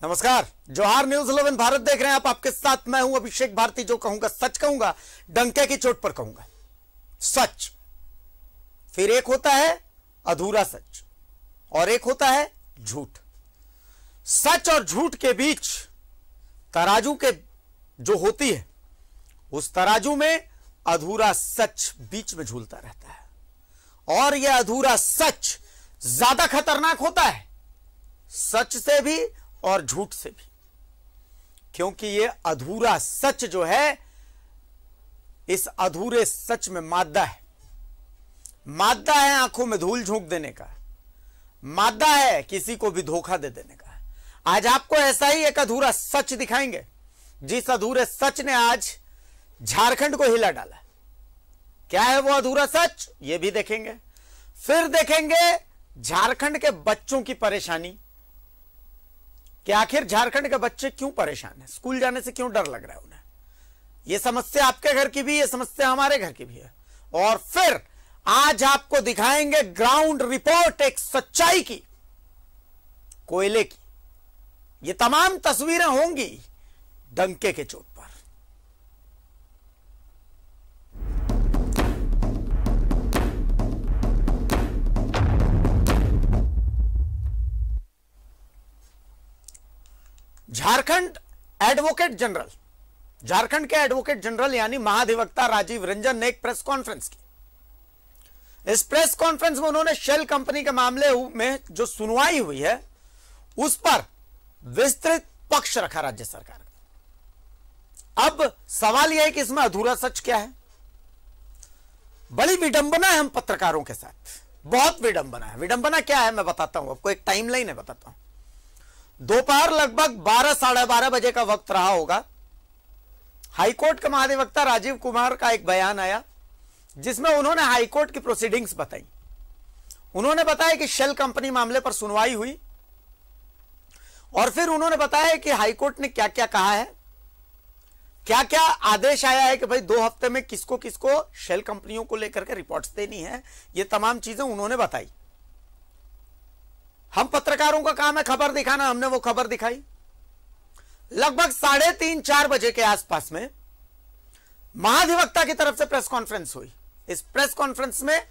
नमस्कार, जोहार न्यूज 11 भारत देख रहे हैं आप। आपके साथ मैं हूं अभिषेक भारती। जो कहूंगा सच कहूंगा, डंके की चोट पर कहूंगा सच। फिर एक होता है अधूरा सच और एक होता है झूठ। सच और झूठ के बीच तराजू के जो होती है, उस तराजू में अधूरा सच बीच में झूलता रहता है और यह अधूरा सच ज्यादा खतरनाक होता है सच से भी और झूठ से भी, क्योंकि यह अधूरा सच जो है, इस अधूरे सच में मादा है। मादा है आंखों में धूल झोंक देने का, मादा है किसी को भी धोखा दे देने का। आज आपको ऐसा ही एक अधूरा सच दिखाएंगे, जिस अधूरे सच ने आज झारखंड को हिला डाला। क्या है वो अधूरा सच, ये भी देखेंगे। फिर देखेंगे झारखंड के बच्चों की परेशानी, कि आखिर झारखंड के बच्चे क्यों परेशान हैं, स्कूल जाने से क्यों डर लग रहा है उन्हें। यह समस्या आपके घर की भी, यह समस्या हमारे घर की भी है। और फिर आज आपको दिखाएंगे ग्राउंड रिपोर्ट, एक सच्चाई की, कोयले की। ये तमाम तस्वीरें होंगी डंके के चोट पर। झारखंड एडवोकेट जनरल, झारखंड के एडवोकेट जनरल यानी महाधिवक्ता राजीव रंजन ने एक प्रेस कॉन्फ्रेंस की। इस प्रेस कॉन्फ्रेंस में उन्होंने शेल कंपनी के मामले में जो सुनवाई हुई है, उस पर विस्तृत पक्ष रखा राज्य सरकार का। अब सवाल यह है कि इसमें अधूरा सच क्या है। बड़ी विडंबना है हम पत्रकारों के साथ, बहुत विडंबना है। विडंबना क्या है मैं बताता हूं आपको, एक टाइमलाइन है बताता हूं। दोपहर लगभग 12 साढ़े 12 बजे का वक्त रहा होगा। हाईकोर्ट के महाधिवक्ता राजीव कुमार का एक बयान आया, जिसमें उन्होंने हाईकोर्ट की प्रोसीडिंग्स बताई। उन्होंने बताया कि शेल कंपनी मामले पर सुनवाई हुई और फिर उन्होंने बताया कि हाईकोर्ट ने क्या क्या कहा है, क्या क्या आदेश आया है कि भाई 2 हफ्ते में किसको किसको शेल कंपनियों को लेकर के रिपोर्ट्स देनी है। ये तमाम चीजें उन्होंने बताई। हम पत्रकारों का काम है खबर दिखाना, हमने वो खबर दिखाई। लगभग 3:30-4 बजे के आसपास में महाधिवक्ता की तरफ से प्रेस कॉन्फ्रेंस हुई। इस प्रेस कॉन्फ्रेंस में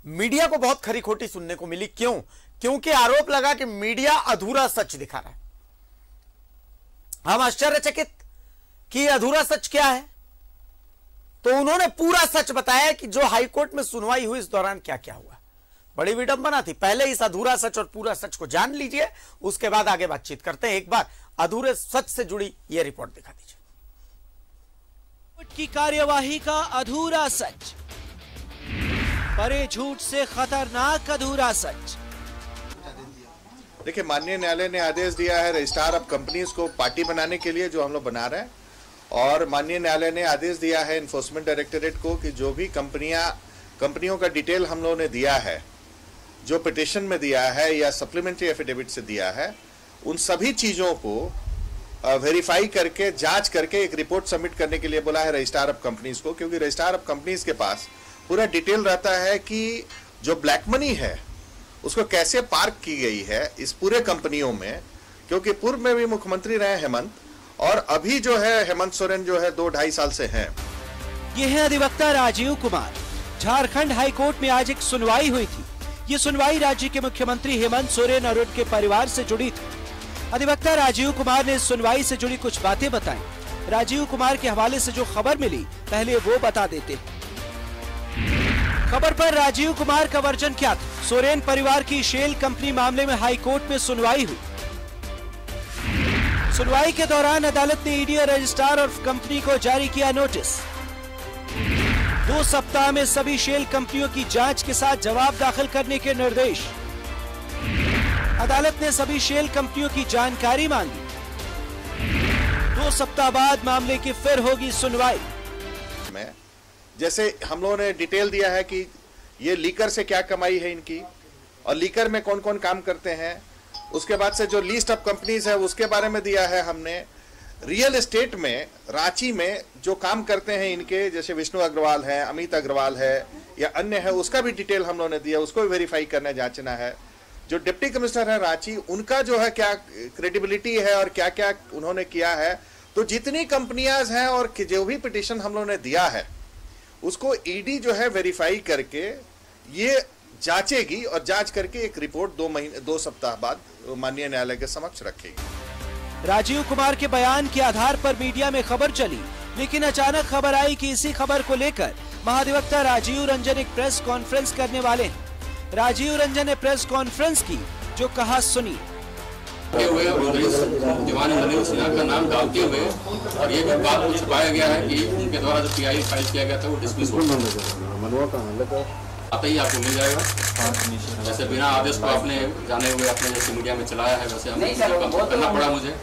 मीडिया को बहुत खरी खोटी सुनने को मिली। क्यों? क्योंकि आरोप लगा कि मीडिया अधूरा सच दिखा रहा है। हम आश्चर्यचकित कि अधूरा सच क्या है, तो उन्होंने पूरा सच बताया कि जो हाईकोर्ट में सुनवाई हुई इस दौरान क्या क्या हुआ। बड़ी विडंबना थी। पहले इस अधूरा सच और पूरा सच को जान लीजिए, उसके बाद आगे बातचीत करते हैं। एक बार अधूरे सच से जुड़ी यह रिपोर्ट दिखा दीजिए। की कार्यवाही का अधूरा सच, परे झूठ से खतरनाक अधूरा सच। देखिए, माननीय न्यायालय ने आदेश दिया है रजिस्ट्रार ऑफ कंपनीज को पार्टी बनाने के लिए, जो हम लोग बना रहे हैं। और माननीय न्यायालय ने आदेश दिया है इन्फोर्समेंट डायरेक्टरेट को कि जो भी कंपनियों का डिटेल हम लोगों ने दिया है, जो पिटिशन में दिया है या सप्लीमेंट्री एफिडेविट से दिया है, उन सभी चीजों को वेरीफाई करके, जांच करके एक रिपोर्ट सबमिट करने के लिए बोला है रजिस्ट्रार ऑफ कंपनीज को। क्योंकि रजिस्ट्रार ऑफ कंपनीज के पास पूरा डिटेल रहता है कि जो ब्लैक मनी है उसको कैसे पार्क की गई है इस पूरे कंपनियों में। क्योंकि पूर्व में भी मुख्यमंत्री रहे हेमंत, और अभी जो है हेमंत सोरेन जो है 2-2.5 साल से हैं। ये है अधिवक्ता राजीव कुमार। झारखंड हाईकोर्ट में आज एक सुनवाई हुई थी। ये सुनवाई राज्य के मुख्यमंत्री हेमंत सोरेन और उनके परिवार से जुड़ी थी। अधिवक्ता राजीव कुमार ने इस सुनवाई से जुड़ी कुछ बातें बताई। राजीव कुमार के हवाले से जो खबर मिली, पहले वो बता देते हैं। खबर पर राजीव कुमार का वर्जन क्या था। सोरेन परिवार की शेल कंपनी मामले में हाईकोर्ट में सुनवाई हुई। सुनवाई के दौरान अदालत ने ईडी और रजिस्ट्रार ऑफ कंपनी को जारी किया नोटिस। 2 सप्ताह में सभी शेल कंपनियों की जांच के साथ जवाब दाखिल करने के निर्देश। अदालत ने सभी शेल कंपनियों की जानकारी मांगी। 2 सप्ताह बाद मामले की फिर होगी सुनवाई। जैसे हम लोगों ने डिटेल दिया है कि ये लीकर से क्या कमाई है इनकी, और लीकर में कौन कौन काम करते हैं। उसके बाद से जो लिस्ट ऑफ कंपनीज है उसके बारे में दिया है हमने। रियल एस्टेट में रांची में जो काम करते हैं इनके, जैसे विष्णु अग्रवाल है, अमित अग्रवाल है या अन्य है, उसका भी डिटेल हम लोगों ने दिया। उसको भी वेरीफाई करना, जांचना है। जो डिप्टी कमिश्नर है रांची, उनका जो है क्या क्रेडिबिलिटी है और क्या क्या उन्होंने किया है। तो जितनी कंपनियां हैं और जो भी पिटीशन हम लोगों ने दिया है उसको ईडी जो है वेरीफाई करके ये जांचेगी और जांच करके एक रिपोर्ट 2 सप्ताह बाद माननीय न्यायालय के समक्ष रखेगी। राजीव कुमार के बयान के आधार पर मीडिया में खबर चली, लेकिन अचानक खबर आई कि इसी खबर को लेकर महाधिवक्ता राजीव रंजन एक प्रेस कॉन्फ्रेंस करने वाले हैं। राजीव रंजन ने प्रेस कॉन्फ्रेंस की, जो कहा सुनिए। दीवान इंद्रनील सिन्हा का नाम डालते हुए और ये भी बात को छुपाया गया है कि उनके द्वारा जो पीआई फाइल किया गया था वो डिसमिस हो गया। आता ही आपको मिल जाएगा। जैसे बिना आदेश को आपने जाने हुए अपने जैसे मीडिया में चलाया है, वैसे हमको करना पड़ा मुझे।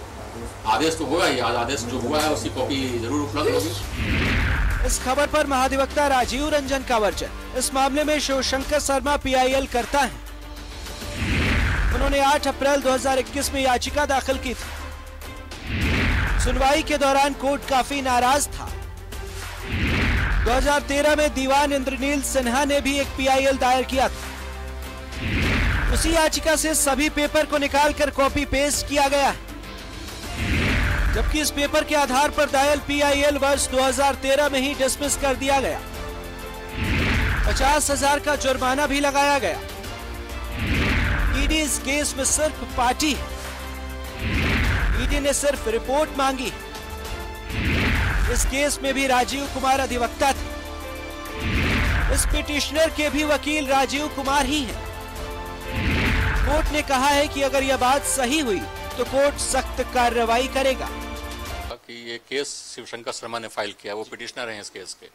आदेश तो होगा ही, आज आदेश जो हुआ है उसकी कॉपी जरूर उपलब्ध होगी। इस खबर पर महाधिवक्ता राजीव रंजन का वर्जन, इस मामले में शिवशंकर शर्मा पीआईएल करता है। उन्होंने 8 अप्रैल 2021 में याचिका दाखिल की थी। सुनवाई के दौरान कोर्ट काफी नाराज था। 2013 में दीवान इंद्रनील सिन्हा ने भी एक पीआईएल दायर किया था। उसी याचिका से सभी पेपर को निकालकर कॉपी पेस्ट किया गया है, जबकि इस पेपर के आधार पर दायर पीआईएल वर्ष 2013 में ही डिसमिस कर दिया गया। 50,000 का जुर्माना भी लगाया गया। ईडी इस केस में सिर्फ पार्टी है। ईडी ने सिर्फ रिपोर्ट मांगी। इस केस में भी राजीव कुमार अधिवक्ता थे। इस पिटिशनर के भी वकील राजीव कुमार ही हैं। कोर्ट ने कहा है कि अगर यह बात सही हुई तो कोर्ट सख्त कार्रवाई करेगा। कि ये केस शिवशंकर शर्मा ने फाइल किया, वो पिटिशनर हैं इस केस के।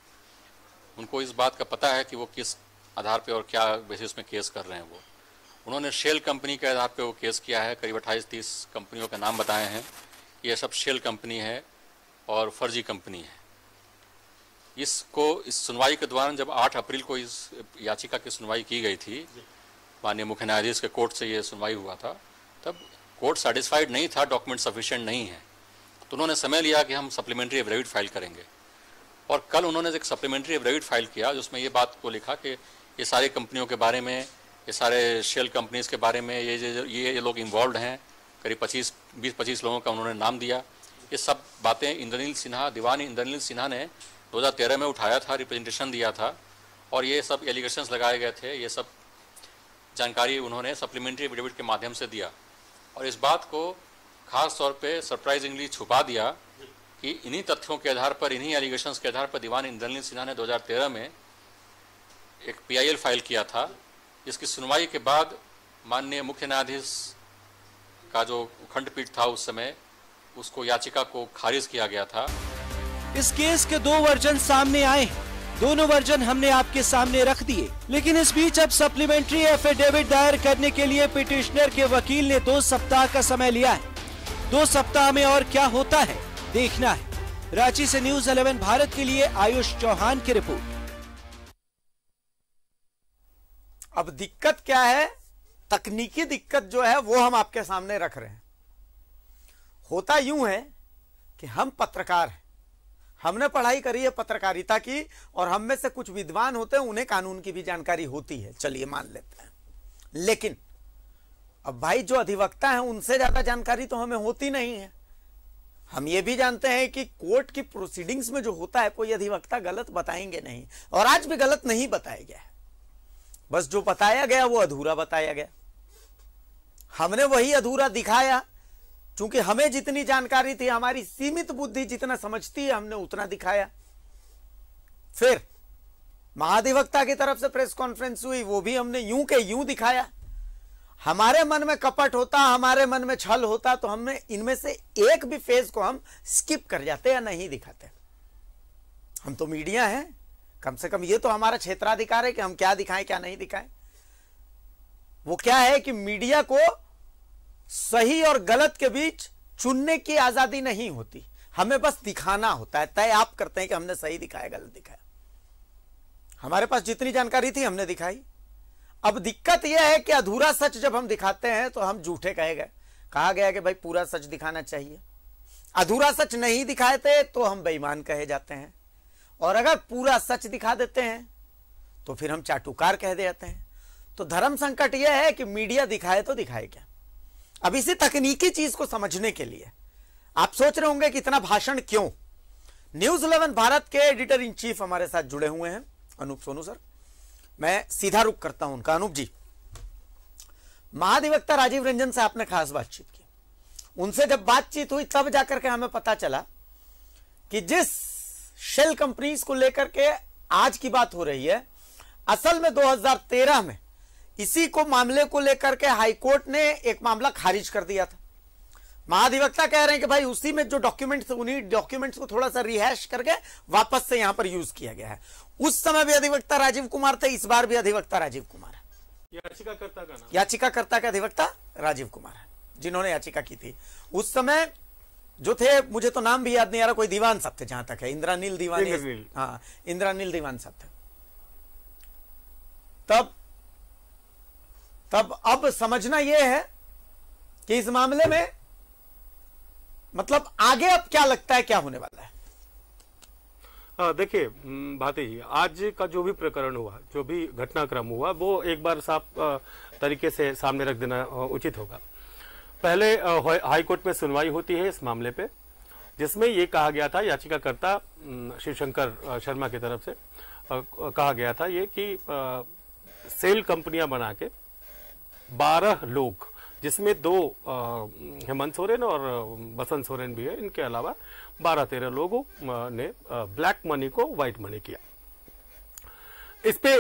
उनको इस बात का पता है कि वो किस आधार पे और क्या बेसिस में केस कर रहे हैं। वो उन्होंने शेल कंपनी के आधार पे वो केस किया है। करीब 28-30 कंपनियों के नाम बताए हैं। ये सब शेल कंपनी है और फर्जी कंपनी है। इसको इस सुनवाई के दौरान जब 8 अप्रैल को इस याचिका की सुनवाई की गई थी, माननीय मुख्य न्यायाधीश के कोर्ट से ये सुनवाई हुआ था, तब कोर्ट सेटिस्फाइड नहीं था, डॉक्यूमेंट सफिशिएंट नहीं है। तो उन्होंने समय लिया कि हम सप्लीमेंट्री एफिडेविट फाइल करेंगे। और कल उन्होंने एक सप्लीमेंट्री एफिडेविट फाइल किया जिसमें ये बात को लिखा कि ये सारी कंपनियों के बारे में, ये सारे शेल कंपनीज़ के बारे में ये लोग इन्वॉल्व हैं। करीब 20-25 लोगों का उन्होंने नाम दिया। ये सब बातें इंद्रनील सिन्हा, दीवान इंद्रनील सिन्हा ने 2013 में उठाया था, रिप्रेजेंटेशन दिया था और ये सब एलिगेशंस लगाए गए थे। ये सब जानकारी उन्होंने सप्लीमेंट्री एफिडेविट के माध्यम से दिया और इस बात को खास तौर पे सरप्राइजिंगली छुपा दिया कि इन्हीं तथ्यों के आधार पर, इन्हीं एलिगेशंस के आधार पर दीवान इंद्रनील सिन्हा ने 2013 में एक पीआईएल फाइल किया था। इसकी सुनवाई के बाद माननीय मुख्य न्यायाधीश का जो खंडपीठ था उस समय, उसको याचिका को खारिज किया गया था। इस केस के 2 वर्जन सामने आए हैं। दोनों वर्जन हमने आपके सामने रख दिए, लेकिन इस बीच अब सप्लीमेंट्री एफिडेविट दायर करने के लिए पिटिशनर के वकील ने 2 सप्ताह का समय लिया है। 2 सप्ताह में और क्या होता है देखना है। रांची से न्यूज़ 11 भारत के लिए आयुष चौहान की रिपोर्ट। अब दिक्कत क्या है, तकनीकी दिक्कत जो है वो हम आपके सामने रख रहे हैं। होता यूं है कि हम पत्रकार हैं, हमने पढ़ाई करी है पत्रकारिता की और हम में से कुछ विद्वान होते हैं, उन्हें कानून की भी जानकारी होती है, चलिए मान लेते हैं। लेकिन अब भाई जो अधिवक्ता हैं उनसे ज्यादा जानकारी तो हमें होती नहीं है। हम ये भी जानते हैं कि कोर्ट की प्रोसीडिंग्स में जो होता है कोई अधिवक्ता गलत बताएंगे नहीं, और आज भी गलत नहीं बताया गया है। बस जो बताया गया वो अधूरा बताया गया। हमने वही अधूरा दिखाया, क्योंकि हमें जितनी जानकारी थी, हमारी सीमित बुद्धि जितना समझती है, हमने उतना दिखाया। फिर महाधिवक्ता की तरफ से प्रेस कॉन्फ्रेंस हुई, वो भी हमने यूं के यूं दिखाया। हमारे मन में कपट होता, हमारे मन में छल होता तो हमने इनमें से एक भी फेज को हम स्किप कर जाते या नहीं दिखाते। हम तो मीडिया हैं, कम से कम ये तो हमारा क्षेत्राधिकार है कि हम क्या दिखाएं क्या नहीं दिखाएं। वो क्या है कि मीडिया को सही और गलत के बीच चुनने की आजादी नहीं होती, हमें बस दिखाना होता है। तय आप करते हैं कि हमने सही दिखाया गलत दिखाया। हमारे पास जितनी जानकारी थी हमने दिखाई। अब दिक्कत यह है कि अधूरा सच जब हम दिखाते हैं तो हम झूठे कहे गए। कहा गया कि भाई पूरा सच दिखाना चाहिए। अधूरा सच नहीं दिखाए थे तो हम बेईमान कहे जाते हैं, और अगर पूरा सच दिखा देते हैं तो फिर हम चाटुकार कह जाते हैं। तो धर्म संकट यह है कि मीडिया दिखाए तो दिखाए क्या। अब इसी तकनीकी चीज को समझने के लिए आप सोच रहे होंगे कि इतना भाषण क्यों। न्यूज 11 भारत के एडिटर इन चीफ हमारे साथ जुड़े हुए हैं अनूप सोनू सर। मैं सीधा रुख करता हूं उनका। अनूप जी, महाधिवक्ता राजीव रंजन से आपने खास बातचीत की, उनसे जब बातचीत हुई तब जाकर के हमें पता चला कि जिस शेल कंपनीज को लेकर के आज की बात हो रही है, असल में 2013 में इसी को मामले को लेकर के हाईकोर्ट ने एक मामला खारिज कर दिया था। महाधिवक्ता कह रहे हैं कि भाई उसी में जो डॉक्यूमेंट्स, उन्हीं डॉक्यूमेंट्स को थोड़ा सा रिहैश करके वापस से यहां पर यूज किया गया है। उस समय भी अधिवक्ता राजीव कुमार थे, इस बार भी अधिवक्ता राजीव कुमार है। याचिकाकर्ता का नाम, याचिकाकर्ता का अधिवक्ता राजीव कुमार है, जिन्होंने याचिका की थी। उस समय जो थे, मुझे तो नाम भी याद नहीं आ रहा, कोई दीवान साहब थे जहां तक है, इंद्रानील दीवान। हाँ, इंद्रानील दीवान साहब थे। तब अब समझना यह है कि इस मामले में मतलब आगे अब क्या लगता है क्या होने वाला है। देखिए भाती जी, आज का जो भी प्रकरण हुआ, जो भी घटनाक्रम हुआ, वो एक बार साफ तरीके से सामने रख देना उचित होगा। पहले हाईकोर्ट में सुनवाई होती है इस मामले पे, जिसमें ये कहा गया था, याचिकाकर्ता शिवशंकर शर्मा की तरफ से कहा गया था ये कि सेल कंपनियां बना के 12 लोग, जिसमें 2 हेमंत सोरेन और बसंत सोरेन भी है, इनके अलावा 12-13 लोगों ने ब्लैक मनी को व्हाइट मनी किया।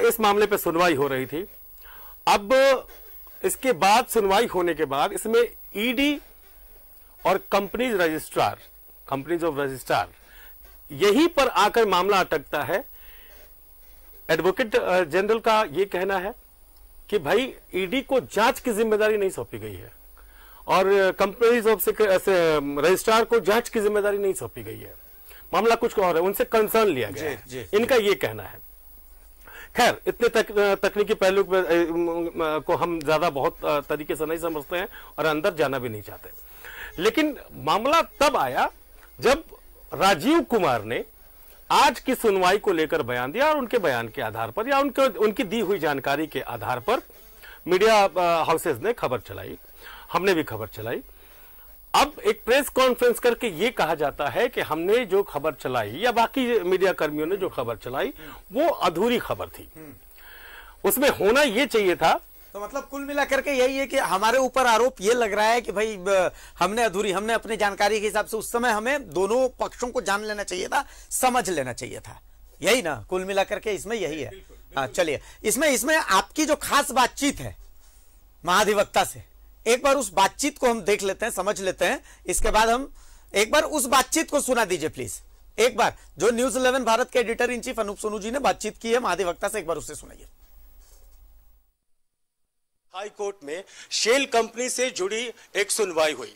इस मामले पे सुनवाई हो रही थी। अब इसके बाद सुनवाई होने के बाद इसमें ईडी और कंपनीज ऑफ रजिस्ट्रार यहीं पर आकर मामला अटकता है। एडवोकेट जनरल का यह कहना है कि भाई ईडी को जांच की जिम्मेदारी नहीं सौंपी गई है और कंपनीज ऑफ रजिस्ट्रार को जांच की जिम्मेदारी नहीं सौंपी गई है, मामला कुछ और है, उनसे कंसर्न लिया गया है, इनका ये कहना है। खैर, इतने तकनीकी पहलू को हम ज्यादा बहुत तरीके से नहीं समझते हैं और अंदर जाना भी नहीं चाहते। लेकिन मामला तब आया जब राजीव कुमार ने आज की सुनवाई को लेकर बयान दिया और उनके बयान के आधार पर या उनकी दी हुई जानकारी के आधार पर मीडिया हाउसेज ने खबर चलाई, हमने भी खबर चलाई। अब एक प्रेस कॉन्फ्रेंस करके ये कहा जाता है कि हमने जो खबर चलाई या बाकी मीडिया कर्मियों ने जो खबर चलाई वो अधूरी खबर थी, उसमें होना ये चाहिए था। तो मतलब कुल मिलाकर के यही है कि हमारे ऊपर आरोप ये लग रहा है कि भाई हमने अपनी जानकारी के हिसाब से उस समय हमें दोनों पक्षों को जान लेना चाहिए था, समझ लेना चाहिए था, यही ना कुल मिलाकर के इसमें यही है। हाँ, चलिए इसमें आपकी जो खास बातचीत है महाधिवक्ता से, एक बार उस बातचीत को हम देख लेते हैं, समझ लेते हैं, इसके बाद हम एक बार उस बातचीत को सुना दीजिए प्लीज। एक बार जो न्यूज 11 भारत के editor in chief Anoop Sonu ji ने बातचीत की है महाधिवक्ता से, एक बार उससे सुनाइए। हाई कोर्ट में शेल कंपनी से जुड़ी एक सुनवाई हुई।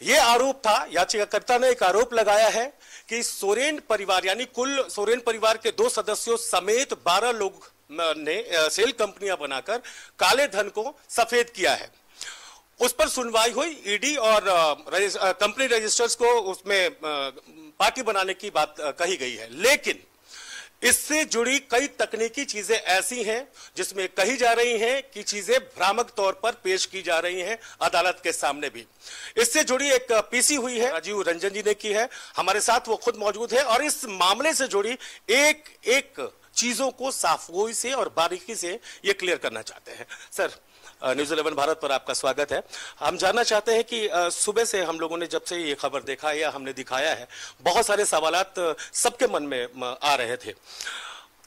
यह आरोप था, याचिकाकर्ता ने एक आरोप लगाया है कि सोरेन परिवार यानी कुल सोरेन परिवार के 2 सदस्यों समेत 12 लोग ने सेल कंपनियां बनाकर काले धन को सफेद किया है। उस पर सुनवाई हुई। ईडी और कंपनी रजिस्टर्स को उसमें पार्टी बनाने की बात कही गई है, लेकिन इससे जुड़ी कई तकनीकी चीजें ऐसी हैं जिसमें कही जा रही हैं कि चीजें भ्रामक तौर पर पेश की जा रही हैं अदालत के सामने भी। इससे जुड़ी एक पीसी हुई है, राजीव रंजन जी ने की है, हमारे साथ वो खुद मौजूद है और इस मामले से जुड़ी एक चीजों को साफगोई से और बारीकी से ये क्लियर करना चाहते हैं। सर, न्यूज 11 भारत पर आपका स्वागत है। हम जानना चाहते हैं कि सुबह से हम लोगों ने जब से ये खबर देखा है या हमने दिखाया है, बहुत सारे सवालात सबके मन में आ रहे थे।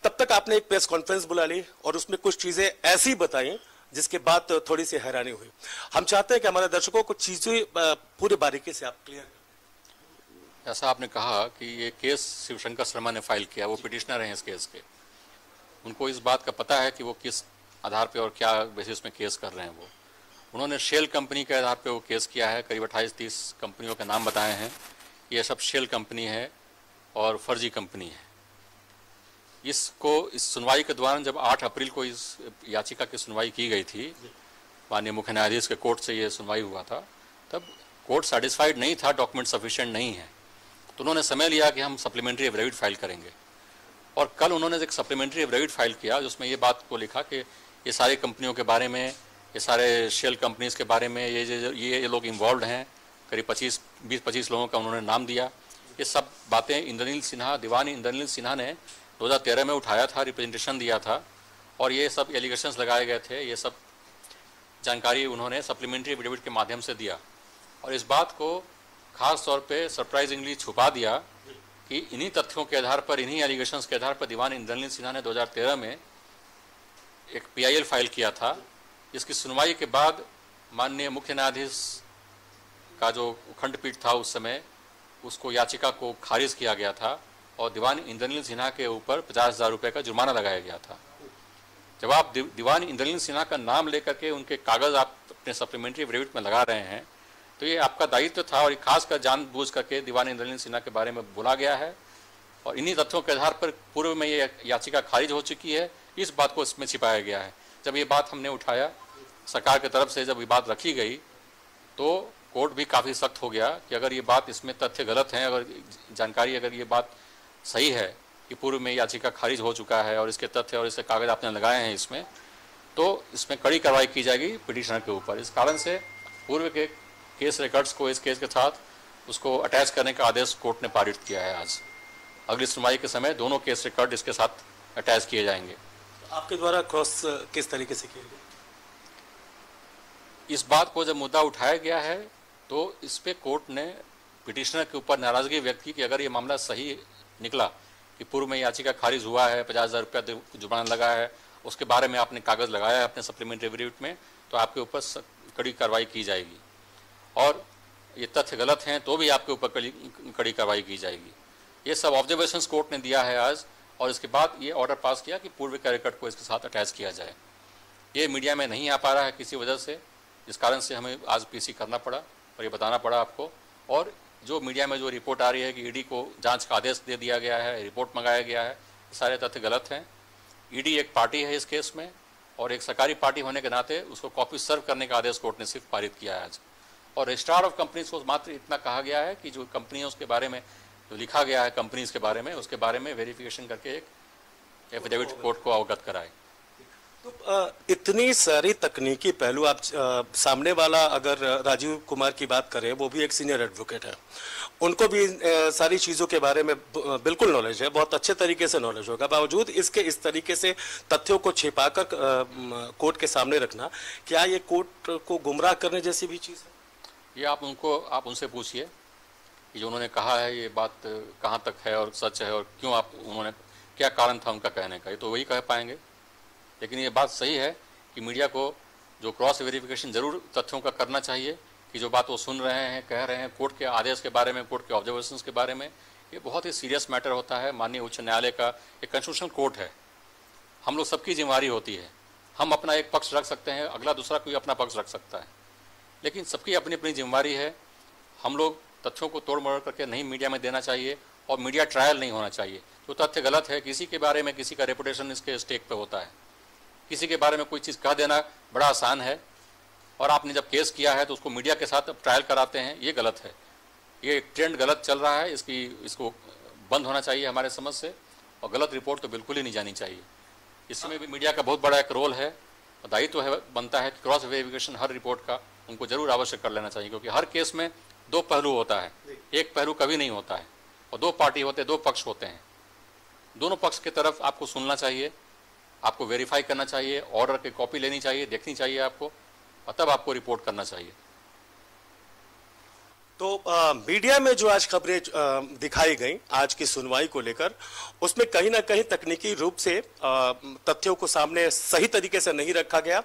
तब तक आपने एक प्रेस कॉन्फ्रेंस बुला ली और उसमें कुछ चीजें ऐसी बताई जिसके बाद थोड़ी सी हैरानी हुई। हम चाहते हैं कि हमारे दर्शकों को चीजें पूरी बारीकी से आप क्लियर करें। ऐसा आपने कहा कि ये केस शिवशंकर शर्मा ने फाइल किया, वो पिटिशनर हैं इस केस के, उनको इस बात का पता है कि वो किस आधार पे और क्या बेसिस में केस कर रहे हैं। उन्होंने शेल कंपनी के आधार पे वो केस किया है। करीब 28-30 कंपनियों के नाम बताए हैं। ये सब शेल कंपनी है और फर्जी कंपनी है। इस सुनवाई के दौरान जब 8 अप्रैल को इस याचिका की सुनवाई की गई थी, माननीय मुख्य न्यायाधीश के कोर्ट से ये सुनवाई हुआ था, तब कोर्ट सेटिस्फाइड नहीं था, डॉक्यूमेंट सफिशिएंट नहीं है, तो उन्होंने समय लिया कि हम सप्लीमेंट्री एफिडेविट फाइल करेंगे। और कल उन्होंने एक सप्लीमेंट्री एफिडेविट फाइल किया जिसमें ये बात को लिखा कि ये सारी कंपनियों के बारे में, ये सारे शेल कंपनीज के बारे में ये लोग इन्वॉल्व हैं, करीब 20-25 लोगों का उन्होंने नाम दिया। ये सब बातें इंद्रनील सिन्हा, दीवान इंद्रनील सिन्हा ने 2013 में उठाया था, रिप्रेजेंटेशन दिया था, और ये सब एलिगेशंस लगाए गए थे। ये सब जानकारी उन्होंने सप्लीमेंट्री एफिडेविट के माध्यम से दिया, और इस बात को खास तौर पे सरप्राइजिंगली छुपा दिया कि इन्हीं तथ्यों के आधार पर, इन्हीं एलिगेशंस के आधार पर दीवान इंद्रनील सिन्हा ने 2013 में एक PIL फाइल किया था, जिसकी सुनवाई के बाद माननीय मुख्य न्यायाधीश का जो खंडपीठ था उस समय, उसको याचिका को खारिज किया गया था और दीवान इंद्रनील सिन्हा के ऊपर 50,000 रुपये का जुर्माना लगाया गया था। जब आप दीवान इंद्रनील सिन्हा का नाम लेकर के उनके कागज़ आप अपने सप्लीमेंट्री एफिडेविट में लगा रहे हैं, तो ये आपका दायित्व था, और खासकर जानबूझ करके दीवान इंद्रनील सिन्हा के बारे में बोला गया है, और इन्हीं तथ्यों के आधार पर पूर्व में ये याचिका खारिज हो चुकी है, इस बात को इसमें छिपाया गया है। जब ये बात हमने उठाया, सरकार की तरफ से जब ये बात रखी गई, तो कोर्ट भी काफ़ी सख्त हो गया कि अगर ये बात, इसमें तथ्य गलत हैं, अगर जानकारी, अगर ये बात सही है कि पूर्व में याचिका खारिज हो चुका है और इसके तथ्य और इसके कागज आपने लगाए हैं इसमें, तो इसमें कड़ी कार्रवाई की जाएगी पिटिशनर के ऊपर। इस कारण से पूर्व के केस रिकॉर्ड्स को इस केस के साथ उसको अटैच करने का आदेश कोर्ट ने पारित किया है। आज अगली सुनवाई के समय दोनों केस रिकॉर्ड इसके साथ अटैच किए जाएंगे। आपके द्वारा क्रॉस किस तरीके से किया गया? इस बात को जब मुद्दा उठाया गया है, तो इस पे कोर्ट ने पिटिशनर के ऊपर नाराजगी व्यक्त की कि अगर ये मामला सही निकला कि पूर्व में याचिका खारिज हुआ है, 50,000 रुपया जुर्माना लगा है, उसके बारे में आपने कागज़ लगाया है अपने सप्लीमेंट्री एफिडेविट में, तो आपके ऊपर कड़ी कार्रवाई की जाएगी, और ये तथ्य गलत हैं तो भी आपके ऊपर कड़ी कार्रवाई की जाएगी। ये सब ऑब्जर्वेशंस कोर्ट ने दिया है आज, और इसके बाद ये ऑर्डर पास किया कि पूर्व के रिकॉर्ड को इसके साथ अटैच किया जाए। ये मीडिया में नहीं आ पा रहा है किसी वजह से, इस कारण से हमें आज PC करना पड़ा और ये बताना पड़ा आपको। और जो मीडिया में जो रिपोर्ट आ रही है कि ED को जांच का आदेश दे दिया गया है, रिपोर्ट मंगाया गया है, सारे तथ्य गलत हैं। ED एक पार्टी है इस केस में, और एक सरकारी पार्टी होने के नाते उसको कॉपी सर्व करने का आदेश कोर्ट ने सिर्फ पारित किया है आज। और रजिस्ट्रार ऑफ कंपनीज को मात्र इतना कहा गया है कि जो कंपनी है उसके बारे में जो लिखा गया है कंपनीज के बारे में, उसके बारे में वेरिफिकेशन करके एक एफिडेविट कोर्ट को अवगत कराए। तो इतनी सारी तकनीकी पहलू, आप सामने वाला अगर राजीव कुमार की बात करें, वो भी एक सीनियर एडवोकेट है, उनको भी सारी चीज़ों के बारे में बिल्कुल नॉलेज है, बहुत अच्छे तरीके से नॉलेज होगा। बावजूद इसके इस तरीके से तथ्यों को छिपाकर कोर्ट के सामने रखना, क्या ये कोर्ट को गुमराह करने जैसी भी चीज़ है? ये आप उनसे पूछिए कि जो उन्होंने कहा है ये बात कहाँ तक है और सच है, और क्यों उन्होंने क्या कारण था उनका कहने का, ये तो वही कह पाएंगे। लेकिन ये बात सही है कि मीडिया को जो क्रॉस वेरिफिकेशन जरूर तथ्यों का करना चाहिए कि जो बात वो सुन रहे हैं, कह रहे हैं कोर्ट के आदेश के बारे में, कोर्ट के ऑब्जर्वेशंस के बारे में, ये बहुत ही सीरियस मैटर होता है। माननीय उच्च न्यायालय का एक कॉन्स्टिट्यूशनल कोर्ट है, हम लोग सबकी जिम्मेदारी होती है। हम अपना एक पक्ष रख सकते हैं, अगला दूसरा कोई अपना पक्ष रख सकता है, लेकिन सबकी अपनी अपनी जिम्मेदारी है। हम लोग तथ्यों को तोड़ मरोड़ करके नहीं मीडिया में देना चाहिए, और मीडिया ट्रायल नहीं होना चाहिए। जो तथ्य गलत है, किसी के बारे में किसी का रेपुटेशन इसके स्टेक पे होता है, किसी के बारे में कोई चीज़ कह देना बड़ा आसान है, और आपने जब केस किया है तो उसको मीडिया के साथ ट्रायल कराते हैं, ये गलत है। ये ट्रेंड गलत चल रहा है, इसको बंद होना चाहिए हमारे समझ से, और गलत रिपोर्ट तो बिल्कुल ही नहीं जानी चाहिए। इसमें भी मीडिया का बहुत बड़ा एक रोल है, और दायित्व है बनता है कि क्रॉस वेरिफिकेशन हर रिपोर्ट का उनको जरूर आवश्यक कर लेना चाहिए, क्योंकि हर केस में दो पहलू होता है, एक पहलू कभी नहीं होता है, और दो पार्टी होते हैं, दो पक्ष होते हैं। दोनों पक्ष की तरफ आपको सुनना चाहिए, आपको वेरीफाई करना चाहिए, ऑर्डर की कॉपी लेनी चाहिए, देखनी चाहिए आपको, और तब आपको रिपोर्ट करना चाहिए। तो मीडिया में जो आज खबरें दिखाई गई आज की सुनवाई को लेकर, उसमें कहीं ना कहीं तकनीकी रूप से तथ्यों को सामने सही तरीके से नहीं रखा गया।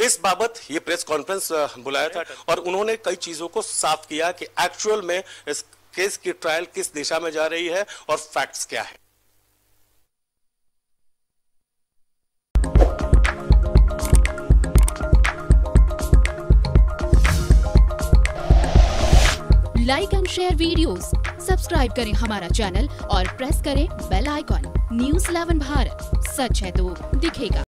इस बाबत ये प्रेस कॉन्फ्रेंस बुलाया था, और उन्होंने कई चीजों को साफ किया कि एक्चुअल में इस केस की ट्रायल किस दिशा में जा रही है और फैक्ट्स क्या है। Like and share videos, subscribe करें हमारा चैनल और प्रेस करें बेल आइकॉन। न्यूज़ 11 भारत, सच है तो दिखेगा।